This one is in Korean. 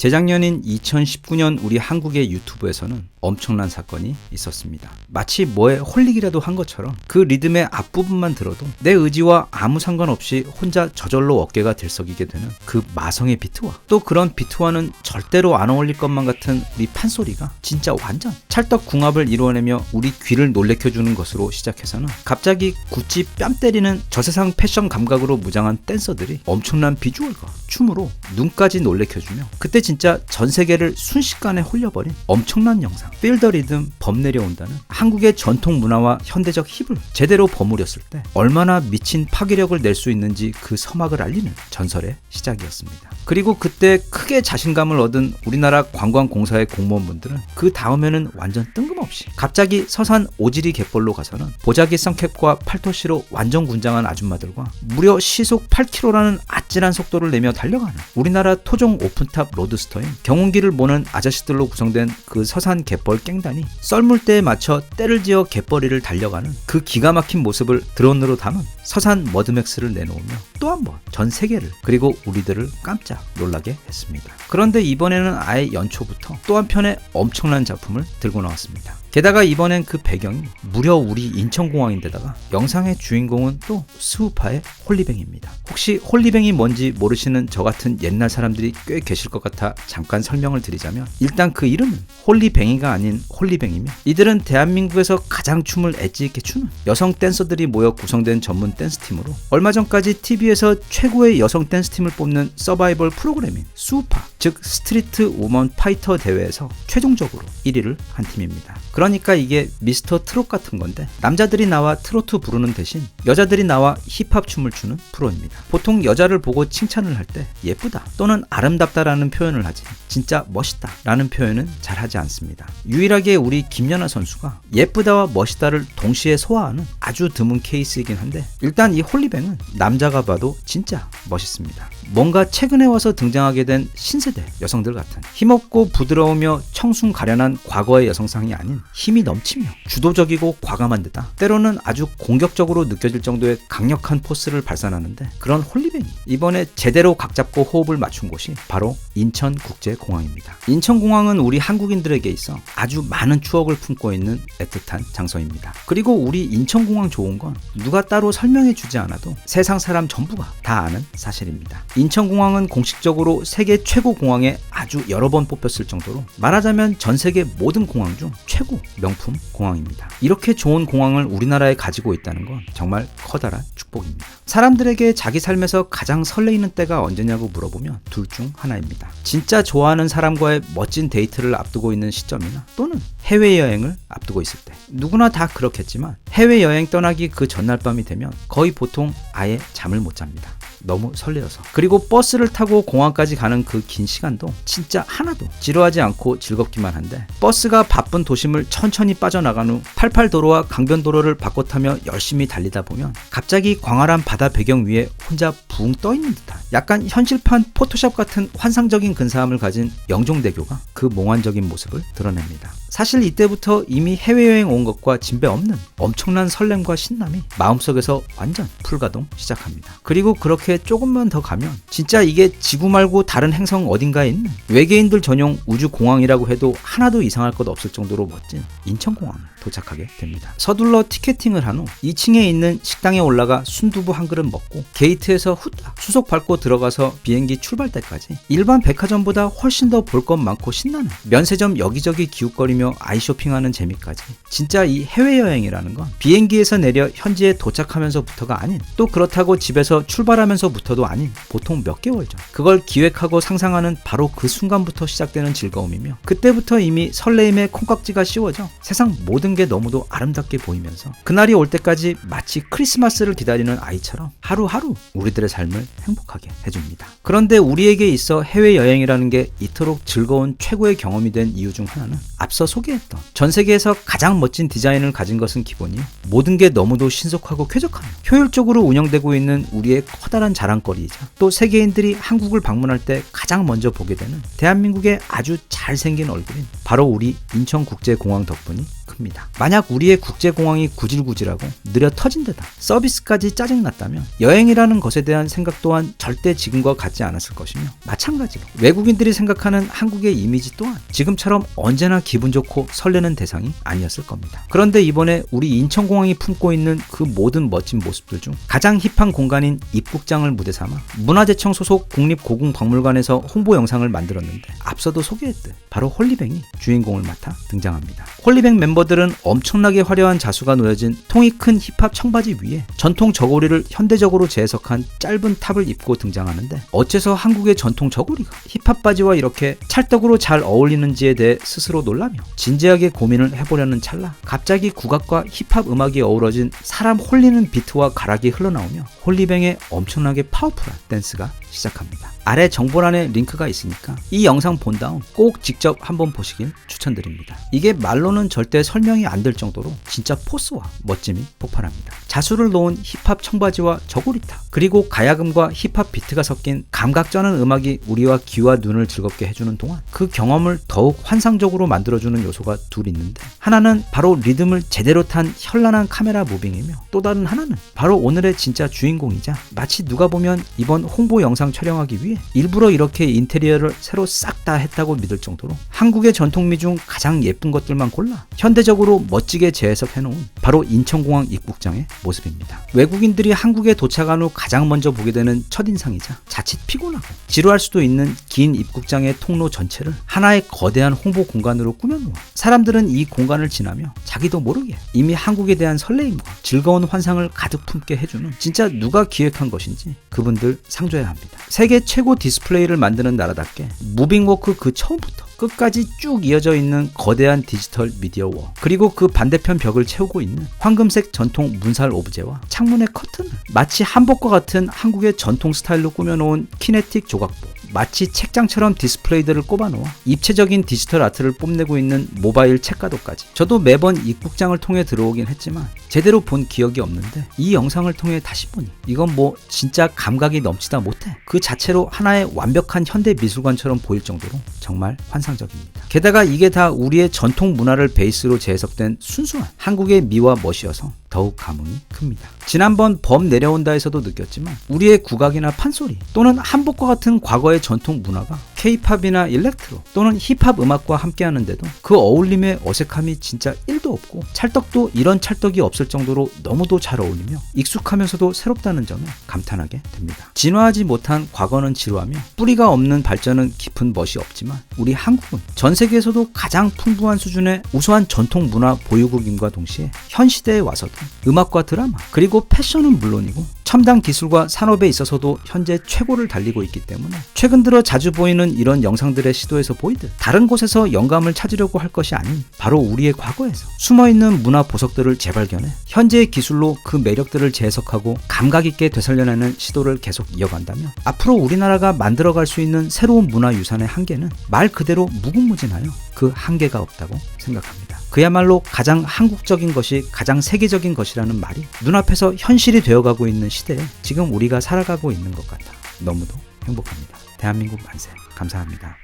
재작년인 2019년 우리 한국의 유튜브에서는 엄청난 사건이 있었습니다. 마치 뭐에 홀리기라도 한 것처럼 그 리듬의 앞부분만 들어도 내 의지와 아무 상관없이 혼자 저절로 어깨가 들썩이게 되는 그 마성의 비트와, 또 그런 비트와는 절대로 안 어울릴 것만 같은 우리 판소리가 진짜 완전 찰떡궁합을 이루어내며 우리 귀를 놀래켜주는 것으로 시작해서는 갑자기 구찌 뺨 때리는 저세상 패션 감각으로 무장한 댄서들이 엄청난 비주얼과 춤으로 눈까지 놀래켜주며, 그때 진짜 전 세계를 순식간에 홀려버린 엄청난 영상 Feel the Rhythm 범 내려온다는 한국의 전통 문화와 현대적 힙을 제대로 버무렸을 때 얼마나 미친 파괴력을 낼 수 있는지 그 서막을 알리는 전설의 시작이었습니다. 그리고 그때 크게 자신감을 얻은 우리나라 관광공사의 공무원분들은 그 다음에는 완전 뜬금없이 갑자기 서산 오지리 갯벌로 가서는 보자기 선캡과 팔토시로 완전 군장한 아줌마들과 무려 시속 8km라는 아찔한 속도를 내며 달려가는 우리나라 토종 오픈탑 로드스터인 경운기를 모는 아저씨들로 구성된 그 서산 갯벌 깽단이 썰물대에 맞춰 때를 지어 갯벌이를 달려가는 그 기가 막힌 모습을 드론으로 담은 서산 머드맥스를 내놓으며 또 한 번 전 세계를, 그리고 우리들을 깜짝 놀라게 했습니다. 그런데 이번에는 아예 연초부터 또 한편의 엄청난 작품을 들고 나왔습니다. 게다가 이번엔 그 배경이 무려 우리 인천공항인데다가 영상의 주인공은 또 스우파의 홀리뱅입니다. 혹시 홀리뱅이 뭔지 모르시는 저 같은 옛날 사람들이 꽤 계실 것 같아 잠깐 설명을 드리자면, 일단 그 이름은 홀리뱅이가 아닌 홀리뱅이며, 이들은 대한민국에서 가장 춤을 엣지 있게 추는 여성 댄서들이 모여 구성된 전문 댄스팀으로 얼마 전까지 TV에서 최고의 여성 댄스팀을 뽑는 서바이벌 프로그램인 스우파, 즉 스트리트 우먼 파이터 대회에서 최종적으로 1위를 한 팀입니다. 그러니까 이게 미스터 트롯 같은 건데, 남자들이 나와 트로트 부르는 대신 여자들이 나와 힙합 춤을 추는 프로입니다. 보통 여자를 보고 칭찬을 할 때 예쁘다 또는 아름답다라는 표현을 하지 진짜 멋있다 라는 표현은 잘 하지 않습니다. 유일하게 우리 김연아 선수가 예쁘다와 멋있다를 동시에 소화하는 아주 드문 케이스이긴 한데, 일단 이 홀리뱅은 남자가 봐도 진짜 멋있습니다. 뭔가 최근에 와서 등장하게 된 신세대 여성들 같은 힘없고 부드러우며 청순 가련한 과거의 여성상이 아닌 힘이 넘치며 주도적이고 과감한 데다 때로는 아주 공격적으로 느껴질 정도의 강력한 포스를 발산하는데, 그런 홀리뱅이 이번에 제대로 각 잡고 호흡을 맞춘 곳이 바로 인천국제공항입니다. 인천공항은 우리 한국인들에게 있어 아주 많은 추억을 품고 있는 애틋한 장소입니다. 그리고 우리 인천공항 좋은 건 누가 따로 설명해 주지 않아도 세상 사람 전부가 다 아는 사실입니다. 인천공항은 공식적으로 세계 최고 공항에 아주 여러 번 뽑혔을 정도로 말하자면 전 세계 모든 공항 중 최고 명품 공항입니다. 이렇게 좋은 공항을 우리나라에 가지고 있다는 건 정말 커다란 축복입니다. 사람들에게 자기 삶에서 가장 설레이는 때가 언제냐고 물어보면 둘 중 하나입니다. 진짜 좋아하는 사람과의 멋진 데이트를 앞두고 있는 시점이나 또는 해외여행을 앞두고 있을 때. 누구나 다 그렇겠지만 해외여행 떠나기 그 전날 밤이 되면 거의 보통 아예 잠을 못 잡니다. 너무 설레어서. 그리고 버스를 타고 공항까지 가는 그 긴 시간도 진짜 하나도 지루하지 않고 즐겁기만 한데, 버스가 바쁜 도심을 천천히 빠져나간 후 88도로와 강변도로를 바꿔 타며 열심히 달리다 보면 갑자기 광활한 바다 배경 위에 혼자 붕 떠있는 듯한 약간 현실판 포토샵 같은 환상적인 근사함을 가진 영종대교가 그 몽환적인 모습을 드러냅니다. 사실 이때부터 이미 해외여행 온 것과 진배 없는 엄청난 설렘과 신남이 마음속에서 완전 풀가동 시작합니다. 그리고 그렇게 조금만 더 가면 진짜 이게 지구 말고 다른 행성 어딘가에 있는 외계인들 전용 우주공항이라고 해도 하나도 이상할 것 없을 정도로 멋진 인천공항에 도착하게 됩니다. 서둘러 티켓팅을 한 후 2층에 있는 식당에 올라가 순두부 한 그릇 먹고 게이트에서 후딱 수속 밟고 들어가서 비행기 출발 때까지 일반 백화점보다 훨씬 더 볼 것 많고 신나는 면세점 여기저기 기웃거리며 아이쇼핑하는 재미까지. 진짜 이 해외여행이라는 건 비행기에서 내려 현지에 도착하면서부터가 아닌, 또 그렇다고 집에서 출발하면서부터도 아닌 보통 몇 개월 전 그걸 기획하고 상상하는 바로 그 순간부터 시작되는 즐거움이며, 그때부터 이미 설레임에 콩깍지가 씌워져 세상 모든 게 너무도 아름답게 보이면서 그날이 올 때까지 마치 크리스마스를 기다리는 아이처럼 하루하루 우리들의 삶을 행복하게 해줍니다. 그런데 우리에게 있어 해외여행이라는 게 이토록 즐거운 최고의 경험이 된 이유 중 하나는 앞서 소개했던 전 세계에서 가장 멋진 디자인을 가진 것은 기본이요, 모든 게 너무도 신속하고 쾌적하며 효율적으로 운영되고 있는 우리의 커다란 자랑거리이자, 또 세계인들이 한국을 방문할 때 가장 먼저 보게 되는 대한민국의 아주 잘생긴 얼굴인 바로 우리 인천국제공항 덕분이 큽니다. 만약 우리의 국제공항이 구질구질하고 느려 터진 데다 서비스까지 짜증났다면 여행이라는 것에 대한 생각 또한 절대 지금과 같지 않았을 것이며, 마찬가지로 외국인들이 생각하는 한국의 이미지 또한 지금처럼 언제나 기분 좋고 설레는 대상이 아니었을 겁니다. 그런데 이번에 우리 인천공항이 품고 있는 그 모든 멋진 모습들 중 가장 힙한 공간인 입국장을 무대 삼아 문화재청 소속 국립고궁박물관에서 홍보 영상을 만들었는데, 앞서도 소개했듯 바로 홀리뱅이 주인공을 맡아 등장합니다. 홀리뱅 멤버들은 엄청나게 화려한 자수가 놓여진 통이 큰 힙합 청바지 위에 전통 저고리를 현대적으로 재해석한 짧은 탑을 입고 등장하는데, 어째서 한국의 전통 저고리가 힙합 바지와 이렇게 찰떡으로 잘 어울리는지에 대해 스스로 놀라며 진지하게 고민을 해보려는 찰나 갑자기 국악과 힙합 음악이 어우러진 사람 홀리는 비트와 가락이 흘러나오며 홀리뱅의 엄청나게 파워풀한 댄스가 시작합니다. 아래 정보란에 링크가 있으니까 이 영상 본 다음 꼭 직접 한번 보시길 추천드립니다. 이게 말로는 절대 설명이 안 될 정도로 진짜 포스와 멋짐이 폭발합니다. 자수를 놓은 힙합 청바지와 저고리탑, 그리고 가야금과 힙합 비트가 섞인 감각전환 음악이 우리와 귀와 눈을 즐겁게 해주는 동안 그 경험을 더욱 환상적으로 만들어주는 요소가 둘 있는데, 하나는 바로 리듬을 제대로 탄 현란한 카메라 무빙이며, 또 다른 하나는 바로 오늘의 진짜 주인공이자 마치 누가 보면 이번 홍보 영상 촬영하기 위해 일부러 이렇게 인테리어를 새로 싹 다 했다고 믿을 정도로 한국의 전통미 중 가장 예쁜 것들만 골라 현대적으로 멋지게 재해석해놓은 바로 인천공항 입국장의 모습입니다. 외국인들이 한국에 도착한 후 가장 먼저 보게 되는 첫인상이자 자칫 피곤하고 지루할 수도 있는 긴 입국장의 통로 전체를 하나의 거대한 홍보 공간으로 꾸며놓아 사람들은 이 공간을 지나며 자기도 모르게 이미 한국에 대한 설레임과 즐거운 환상을 가득 품게 해주는, 진짜 누가 기획한 것인지 그분들 상줘야 합니다. 세계 최고 디스플레이를 만드는 나라답게 무빙워크 그 처음부터 끝까지 쭉 이어져 있는 거대한 디지털 미디어 워, 그리고 그 반대편 벽을 채우고 있는 황금색 전통 문살 오브제와 창문의 커튼을 마치 한복과 같은 한국의 전통 스타일로 꾸며놓은 키네틱 조각보, 마치 책장처럼 디스플레이들을 꼽아놓아 입체적인 디지털 아트를 뽐내고 있는 모바일 책가도까지. 저도 매번 입국장을 통해 들어오긴 했지만 제대로 본 기억이 없는데, 이 영상을 통해 다시 보니 이건 뭐 진짜 감각이 넘치다 못해 그 자체로 하나의 완벽한 현대 미술관처럼 보일 정도로 정말 환상적입니다. 게다가 이게 다 우리의 전통 문화를 베이스로 재해석된 순수한 한국의 미와 멋이어서 더욱 감흥이 큽니다. 지난번 범 내려온다에서도 느꼈지만 우리의 국악이나 판소리 또는 한복과 같은 과거의 전통 문화가 K-팝이나 일렉트로 또는 힙합 음악과 함께하는데도 그 어울림의 어색함이 진짜 1도 없고, 찰떡도 이런 찰떡이 없을 정도로 너무도 잘 어울리며 익숙하면서도 새롭다는 점에 감탄하게 됩니다. 진화하지 못한 과거는 지루하며 뿌리가 없는 발전은 깊은 멋이 없지만, 우리 한국은 전 세계에서도 가장 풍부한 수준의 우수한 전통 문화 보유국임과 동시에 현 시대에 와서도 음악과 드라마 그리고 패션은 물론이고 첨단 기술과 산업에 있어서도 현재 최고를 달리고 있기 때문에, 최근 들어 자주 보이는 이런 영상들의 시도에서 보이듯 다른 곳에서 영감을 찾으려고 할 것이 아닌 바로 우리의 과거에서 숨어있는 문화 보석들을 재발견해 현재의 기술로 그 매력들을 재해석하고 감각있게 되살려내는 시도를 계속 이어간다면, 앞으로 우리나라가 만들어갈 수 있는 새로운 문화유산의 한계는 말 그대로 무궁무진하여 그 한계가 없다고 생각합니다. 그야말로 가장 한국적인 것이 가장 세계적인 것이라는 말이 눈앞에서 현실이 되어가고 있는 시대에 지금 우리가 살아가고 있는 것 같아 너무도 행복합니다. 대한민국 만세. 감사합니다.